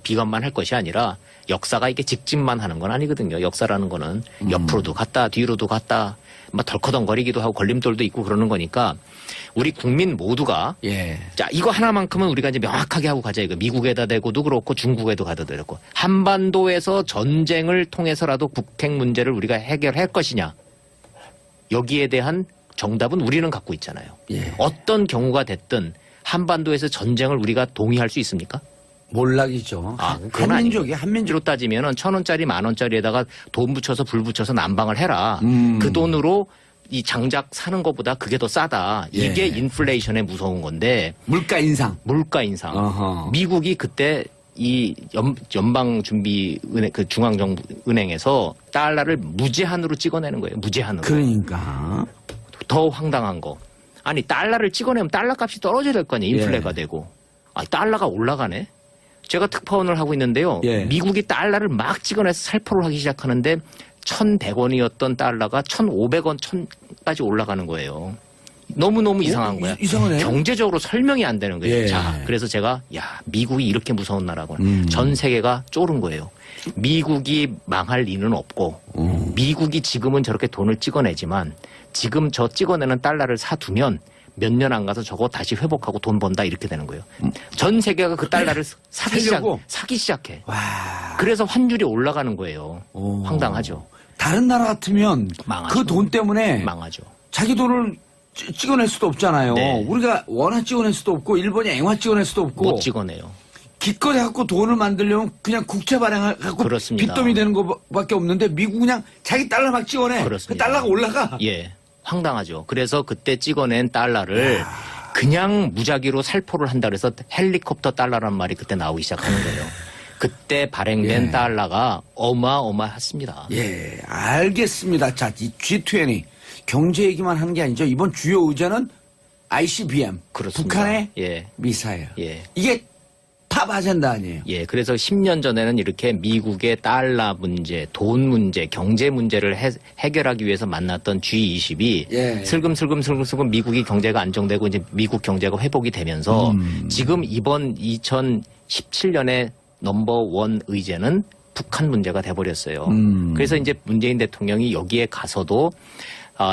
비관만 할 것이 아니라 역사가 이게 직진만 하는 건 아니거든요. 역사라는 거는 옆으로도 갔다 뒤로도 갔다 막 덜커덩거리기도 하고 걸림돌도 있고 그러는 거니까 우리 국민 모두가 예. 자, 이거 하나만큼은 우리가 이제 명확하게 하고 가자. 이거 미국에다 대고도 그렇고 중국에도 가도 되고 한반도에서 전쟁을 통해서라도 북핵 문제를 우리가 해결할 것이냐. 여기에 대한 정답은 우리는 갖고 있잖아요. 예. 어떤 경우가 됐든 한반도에서 전쟁을 우리가 동의할 수 있습니까? 몰락이죠. 그건 한민족이 아니고. 한민족으로 따지면은 1,000원짜리 10,000원짜리에다가 돈 붙여서 불 붙여서 난방을 해라. 그 돈으로 이 장작 사는 것보다 그게 더 싸다. 이게 예. 인플레이션의 무서운 건데 물가 인상. 물가 인상. 어허. 미국이 그때 이 연방준비은행 그 중앙정부은행에서 달러를 무제한으로 찍어내는 거예요. 무제한으로. 그러니까. 더 황당한 거. 아니 달러를 찍어내면 달러 값이 떨어져야 될 거 아니에요. 인플레가 예. 되고. 아 달러가 올라가네. 제가 특파원을 하고 있는데요. 예. 미국이 달러를 막 찍어내서 살포를 하기 시작하는데 1,100원이었던 달러가 1,500원, 1,000까지 올라가는 거예요. 너무너무 이상한 거야. 이상하네. 경제적으로 설명이 안 되는 거예요. 예. 자, 그래서 제가 미국이 이렇게 무서운 나라구나. 전 세계가 쫄은 거예요. 미국이 망할 리는 없고 미국이 지금은 저렇게 돈을 찍어내지만 지금 저 찍어내는 달러를 사두면 몇 년 안 가서 저거 다시 회복하고 돈 번다 이렇게 되는 거예요. 전 세계가 그 달러를 사기 시작해. 와. 그래서 환율이 올라가는 거예요. 오. 황당하죠. 다른 나라 같으면 망하죠. 그 돈 때문에 망하죠. 자기 돈을 찍어낼 수도 없잖아요. 네. 우리가 원화 찍어낼 수도 없고 일본이 앵화 찍어낼 수도 없고 못 찍어내요. 기껏 해갖고 돈을 만들려면 그냥 국채 발행해갖고 그렇습니다. 빚더미 되는 것밖에 없는데 미국 그냥 자기 달러 막 찍어내. 그렇습니다. 그 달러가 올라가. 예. 황당하죠. 그래서 그때 찍어낸 달러를 그냥 무작위로 살포를 한다 그래서 헬리콥터 달러란 말이 그때 나오기 시작하는 거예요. 그때 발행된 예. 달러가 어마어마했습니다. 예, 알겠습니다. 자, 이 G20 경제 얘기만 하는 게 아니죠. 이번 주요 의제는 ICBM, 그렇습니다. 북한의 예. 미사일. 예. 이게 탑 아젠다 아니에요. 예, 그래서 10년 전에는 이렇게 미국의 달러 문제, 돈 문제, 경제 문제를 해결하기 위해서 만났던 G20이 예. 슬금슬금 미국이 경제가 안정되고 이제 미국 경제가 회복이 되면서 지금 이번 2017년에 넘버원 의제는 북한 문제가 돼버렸어요. 그래서 이제 문재인 대통령이 여기에 가서도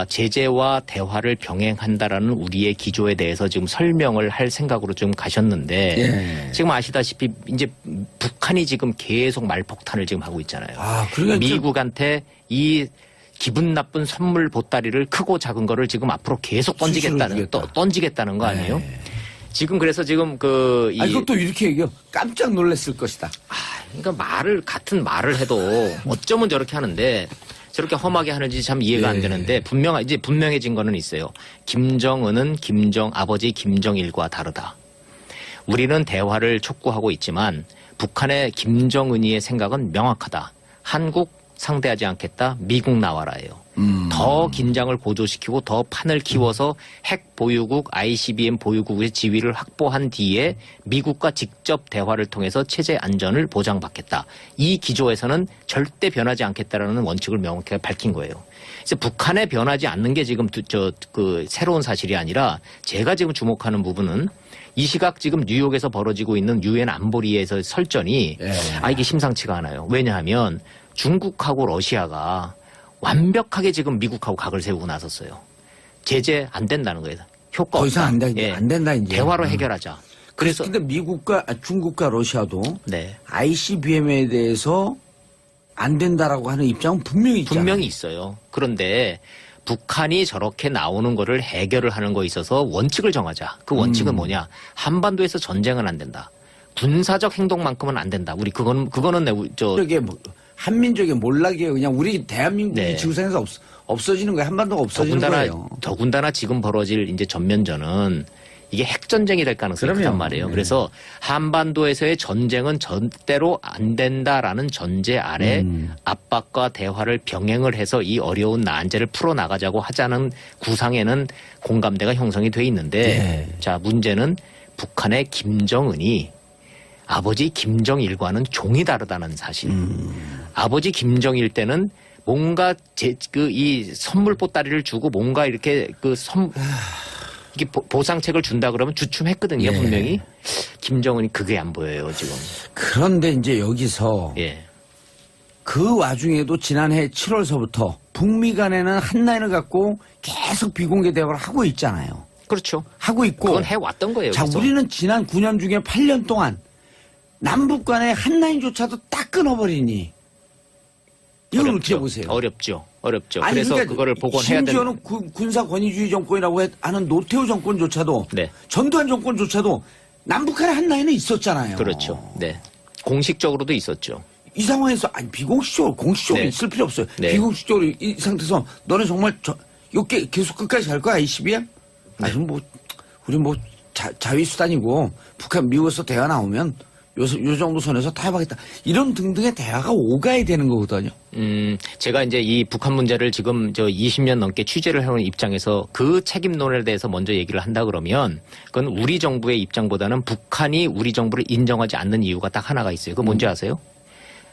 제재와 대화를 병행한다라는 우리의 기조에 대해서 지금 설명을 할 생각으로 좀 가셨는데 예. 지금 아시다시피 이제 북한이 지금 계속 말폭탄을 지금 하고 있잖아요. 그러니까 미국한테 이 기분 나쁜 선물 보따리를 크고 작은 거를 지금 앞으로 계속 던지겠다는 거 아니에요? 네. 지금 그래서 지금 이것도 이렇게 얘기해요. 깜짝 놀랐을 것이다. 그러니까 같은 말을 해도 어쩌면 저렇게 하는데 저렇게 험하게 하는지 참 이해가 안 되는데 분명해진 거는 있어요. 김정은은 아버지 김정일과 다르다. 우리는 대화를 촉구하고 있지만 북한의 김정은이의 생각은 명확하다. 한국 상대하지 않겠다. 미국 나와라예요. 더 긴장을 고조시키고 더 판을 키워서 핵 보유국 ICBM 보유국의 지위를 확보한 뒤에 미국과 직접 대화를 통해서 체제 안전을 보장받겠다. 이 기조에서는 절대 변하지 않겠다라는 원칙을 명확하게 밝힌 거예요. 그래서 북한에 변하지 않는 게 지금 새로운 사실이 아니라 제가 지금 주목하는 부분은 이 시각 지금 뉴욕에서 벌어지고 있는 유엔 안보리에서 설전이 이게 심상치가 않아요. 왜냐하면 중국하고 러시아가 완벽하게 지금 미국하고 각을 세우고 나섰어요. 제재 안 된다는 거예요. 효과 더 이상 없다. 안 된다 이제. 대화로 해결하자. 그래서 근데 중국과 러시아도 네. ICBM에 대해서 안 된다라고 하는 입장은 분명히 있잖아요. 분명히 있어요. 그런데 북한이 저렇게 나오는 거를 해결을 하는 거에 있어서 원칙을 정하자. 그 원칙은 뭐냐? 한반도에서 전쟁은 안 된다. 군사적 행동만큼은 안 된다. 우리 그거는 저게 한민족의 몰락이에요. 그냥 우리 대한민국이 네. 지구상에서 없어지는 거예요. 한반도가 없어지는 거예요. 더군다나 지금 벌어질 이제 전면전은 이게 핵전쟁이 될 가능성이 크단 말이에요. 네. 그래서 한반도에서의 전쟁은 절대로 안 된다라는 전제 아래 압박과 대화를 병행을 해서 이 어려운 난제를 풀어나가자고 하자는 구상에는 공감대가 형성이 돼 있는데 네. 자 문제는 북한의 김정은이 아버지 김정일과는 종이 다르다는 사실. 아버지 김정일 때는 뭔가 이 선물 보따리를 주고 뭔가 이렇게 이게 보상책을 준다 그러면 주춤했거든요, 예. 분명히. 김정은이 그게 안 보여요, 지금. 그런데 이제 여기서 예. 그 와중에도 지난해 7월서부터 북미 간에는 한 라인을 갖고 계속 비공개 대화를 하고 있잖아요. 그렇죠. 하고 있고. 그건 해왔던 거예요. 자, 그래서. 우리는 지난 9년 중에 8년 동안 남북 간의 한 라인조차도 딱 끊어버리니. 이걸 어떻게 보세요? 어렵죠. 아니, 그래서 그러니까 그거를 복원해야 되는. 심지어는 군사 권위주의 정권이라고 하는 노태우 정권조차도 네. 전두환 정권조차도 남북한의 한 라인은 있었잖아요. 그렇죠. 네. 공식적으로도 있었죠. 이 상황에서 아니 비공식적으로 공식적으로 네. 있을 필요 없어요. 네. 비공식적으로 이 상태에서 너네 정말 이거 계속 끝까지 갈 거야 이 시비야? 아니 뭐 우리 뭐 자위 수단이고 북한 미국에서 대화 나오면 요 정도 선에서 타협하겠다. 이런 등등의 대화가 오가야 되는 거거든요. 제가 이제 이 북한 문제를 지금 20년 넘게 취재를 해온 입장에서 그 책임론에 대해서 먼저 얘기를 한다 그러면 그건 우리 정부의 입장보다는 북한이 우리 정부를 인정하지 않는 이유가 딱 하나가 있어요. 그거 뭔지 아세요?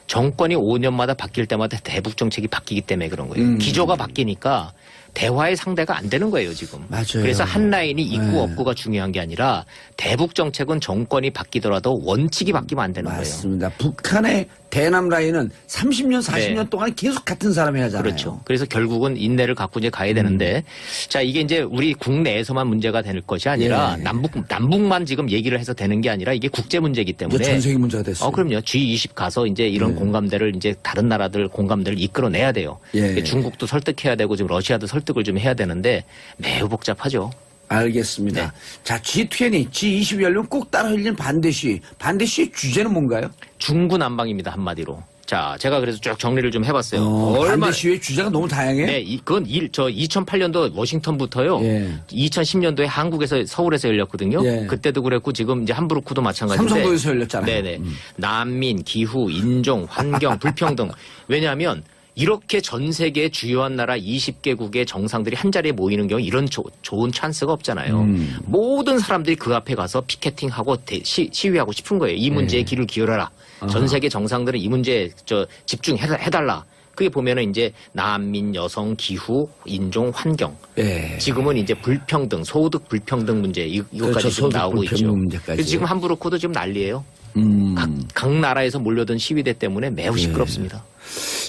정권이 5년마다 바뀔 때마다 대북 정책이 바뀌기 때문에 그런 거예요. 기조가 바뀌니까 대화의 상대가 안 되는 거예요, 지금. 맞아요. 그래서 한 라인이 있고 네. 없고가 중요한 게 아니라 대북 정책은 정권이 바뀌더라도 원칙이 바뀌면 안 되는 거예요. 맞습니다. 북한의 대남 라인은 30년, 40년 네. 동안 계속 같은 사람이 하잖아요. 그렇죠. 그래서 결국은 인내를 갖고 이제 가야 되는데, 자, 이게 이제 우리 국내에서만 문제가 될 것이 아니라 예. 남북만 지금 얘기를 해서 되는 게 아니라 이게 국제 문제이기 이제 때문에. 전 세계 문제가 됐어요. 그럼요. G20 가서 이제 이런 공감대를 이제 다른 나라들 공감대를 이끌어내야 돼요. 예. 중국도 설득해야 되고 지금 러시아도 설득을 좀 해야 되는데 매우 복잡하죠. 알겠습니다. 네. 자, G20, G20 열리면 꼭 따라 흘리는 반대 시위. 반대 시위 주제는 뭔가요? 중구난방입니다, 한마디로. 자, 제가 그래서 쭉 정리를 좀 해봤어요. 반대 시위의 주제가 너무 다양해요? 네, 그건 2008년도 워싱턴부터요. 예. 2010년도에 한국에서 서울에서 열렸거든요. 예. 그때도 그랬고 지금 이제 함부르크도 마찬가지인데. 삼성도에서 열렸잖아요. 네네. 난민, 기후, 인종, 환경, 불평등. 왜냐하면 이렇게 전 세계 주요한 나라 20개국의 정상들이 한 자리에 모이는 경우 이런 좋은 찬스가 없잖아요. 모든 사람들이 그 앞에 가서 피켓팅하고 시위하고 싶은 거예요. 이 문제에 귀를 기울여라. 전 세계 정상들은 이 문제에 집중해달라. 그게 보면은 이제 난민, 여성, 기후, 인종, 환경. 예. 지금은 이제 불평등, 소득 불평등 문제 이것까지 그렇죠. 지금 소득 나오고 불평등 있죠. 문제까지. 그래서 지금 함부르크도 지금 난리예요. 각 나라에서 몰려든 시위대 때문에 매우 시끄럽습니다.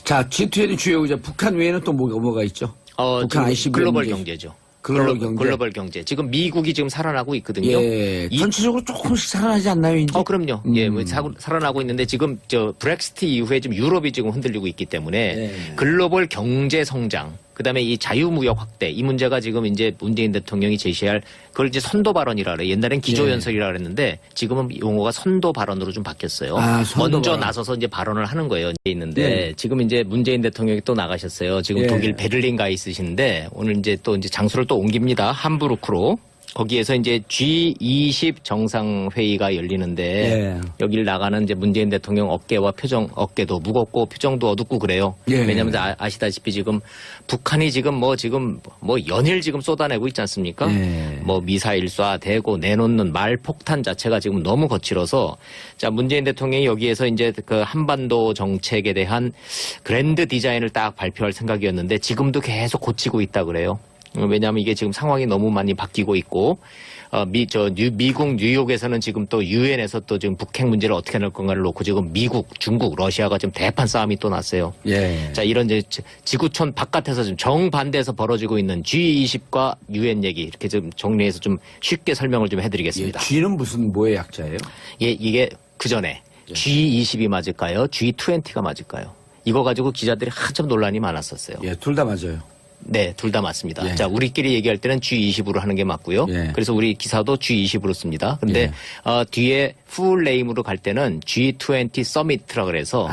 자, G20 주요 의제 북한 외에는 또 뭐가 있죠? 북한 지금 ICBM 글로벌 문제. 경제죠. 글로벌 경제. 글로벌 경제. 지금 미국이 지금 살아나고 있거든요. 예. 전체적으로 조금씩 살아나지 않나요, 이제? 그럼요. 예, 뭐 살아나고 있는데 지금 브렉시트 이후에 지금 유럽이 지금 흔들리고 있기 때문에 예. 글로벌 경제 성장, 그다음에 이 자유무역 확대 이 문제가 지금 이제 문재인 대통령이 제시할 그걸 이제 선도 발언이라 그래요. 옛날엔 기조연설이라 그랬는데 지금은 용어가 선도 발언으로 좀 바뀌었어요. 선도 먼저 발언. 나서서 이제 발언을 하는 거예요. 있는데 네. 지금 이제 문재인 대통령이 또 나가셨어요. 지금 예. 독일 베를린 가 있으신데 오늘 이제 또 이제 장소를 또 옮깁니다. 함부르크로. 거기에서 이제 G20 정상회의가 열리는데 예. 여기를 나가는 이제 문재인 대통령 어깨도 무겁고 표정도 어둡고 그래요. 예. 왜냐하면 아시다시피 지금 북한이 지금 연일 지금 쏟아내고 있지 않습니까? 예. 뭐 미사일 쏴대고 내놓는 말 폭탄 자체가 지금 너무 거칠어서 자 문재인 대통령이 여기에서 이제 그 한반도 정책에 대한 그랜드 디자인을 딱 발표할 생각이었는데 지금도 계속 고치고 있다 그래요. 왜냐하면 이게 지금 상황이 너무 많이 바뀌고 있고 미국 뉴욕에서는 지금 또 유엔에서 또 지금 북핵 문제를 어떻게 할 건가를 놓고 지금 미국, 중국, 러시아가 지금 대판 싸움이 또 났어요. 예. 자 이런 이제 지구촌 바깥에서 지금 정반대에서 벌어지고 있는 G20과 유엔 얘기 이렇게 좀 정리해서 좀 쉽게 설명을 좀 해드리겠습니다. G는 뭐의 약자예요? 예, 이게 그 전에 G20이 맞을까요? G20가 맞을까요? 이거 가지고 기자들이 한참 논란이 많았었어요. 예, 둘 다 맞아요. 네, 둘 다 맞습니다. 예. 자, 우리끼리 얘기할 때는 G20으로 하는 게 맞고요. 예. 그래서 우리 기사도 G20으로 씁니다. 근데 예. 뒤에 풀 네임으로 갈 때는 G20 서미트라 그래서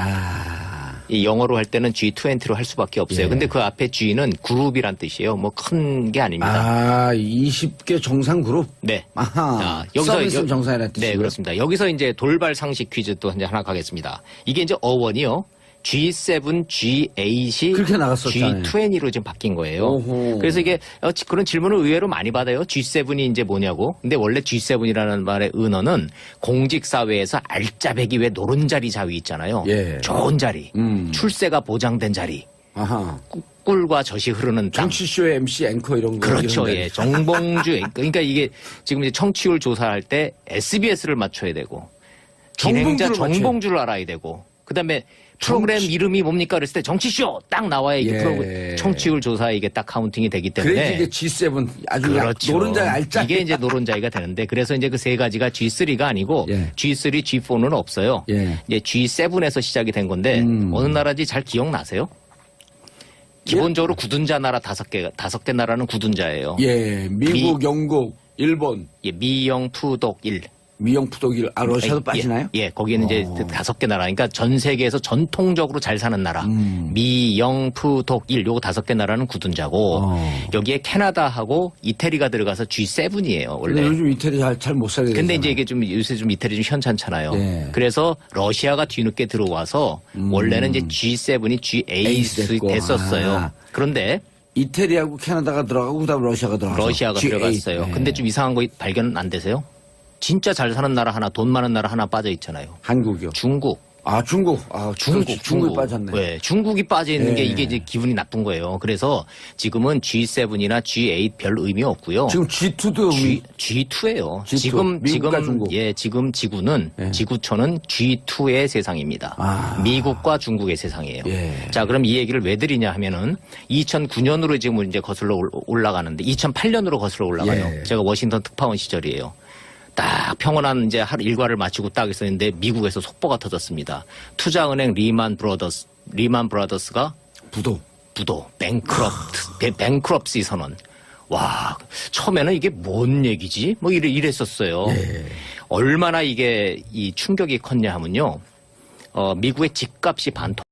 이 영어로 할 때는 G20로 할 수밖에 없어요. 예. 근데 그 앞에 G는 그룹이란 뜻이에요. 뭐 큰 게 아닙니다. 20개 정상 그룹? 네. 아하. 서밋은 정상이라는 뜻이고요. 네, 그렇습니다. 여기서 이제 돌발 상식 퀴즈 또 이제 하나 가겠습니다. 이게 이제 어원이요. G7, G8이 그렇게 나갔었잖아요. G20로 지금 바뀐 거예요. 오호. 그래서 이게 그런 질문을 의외로 많이 받아요. G7이 이제 뭐냐고. 근데 원래 G7이라는 말의 은어는 공직 사회에서 알짜배기 외 노른자리 자위 있잖아요. 예. 좋은 자리, 출세가 보장된 자리, 아하. 꿀과 젖이 흐르는 땅. 정치쇼의 MC 앵커 이런 거. 그렇죠. 이런 데. 예. 정봉주. 그러니까 이게 지금 이제 청취율 조사할 때 SBS를 맞춰야 되고 진행자 정봉주를 알아야 되고 그다음에 프로그램 이름이 뭡니까 그랬을 때 정치쇼 딱 나와야 이게 예. 프로그램 청취율 조사에 이게 딱 카운팅이 되기 때문에 그래서 이게 G7 아주 그렇죠. 노른자 알짜. 이게 이제 노른자이가 되는데 그래서 이제 그 세 가지가 G3가 아니고 예. G3, G4는 없어요. 예. 이제 G7에서 시작이 된 건데 어느 나라인지 잘 기억나세요? 기본적으로 굳은자 나라 다섯 개 나라는 굳은자예요. 예, 미국, 영국, 일본, 예, 미영, 푸독, 일. 미영, 푸독일, 러시아도 빠지나요? 예, 거기는 이제 5개 나라. 그러니까 전 세계에서 전통적으로 잘 사는 나라. 미, 영, 푸, 독, 일. 요거 5개 나라는 굳은자고 여기에 캐나다하고 이태리가 들어가서 G7이에요, 원래. 근데 요즘 이태리 잘 못 살게 되잖아요. 근데 이제 이게 좀 요새 좀 이태리 좀 현찮잖아요. 예. 그래서 러시아가 뒤늦게 들어와서 원래는 이제 G7이 G8 됐고. 됐었어요. 아. 그런데 이태리하고 캐나다가 들어가고 그다음 러시아가 들어가서 러시아가 G8. 들어갔어요. 네. 근데 좀 이상한 거 발견 안 되세요? 진짜 잘 사는 나라 하나, 돈 많은 나라 하나 빠져 있잖아요. 한국이요. 중국. 아, 중국. 아, 중국이 빠졌네. 네, 중국이 빠져 있는 예. 게 이게 이제 기분이 나쁜 거예요. 그래서 지금은 G7이나 G8 별 의미 없고요. 지금 G2도 G2예요. G2. 미국과 중국. 지금 지구는 예. 지구촌은 G2의 세상입니다. 아. 미국과 중국의 세상이에요. 예. 자, 그럼 이 얘기를 왜 드리냐 하면은 2009년으로 지금 이제 거슬러 올라가는데 2008년으로 거슬러 올라가요. 예. 제가 워싱턴 특파원 시절이에요. 딱 평온한 이제 일과를 마치고 딱 있었는데 미국에서 속보가 터졌습니다. 투자은행 리만 브라더스가 부도, 뱅크럽시 선언. 와, 처음에는 이게 뭔 얘기지? 뭐 이랬었어요. 예. 얼마나 이게 이 충격이 컸냐 하면요. 미국의 집값이 반토막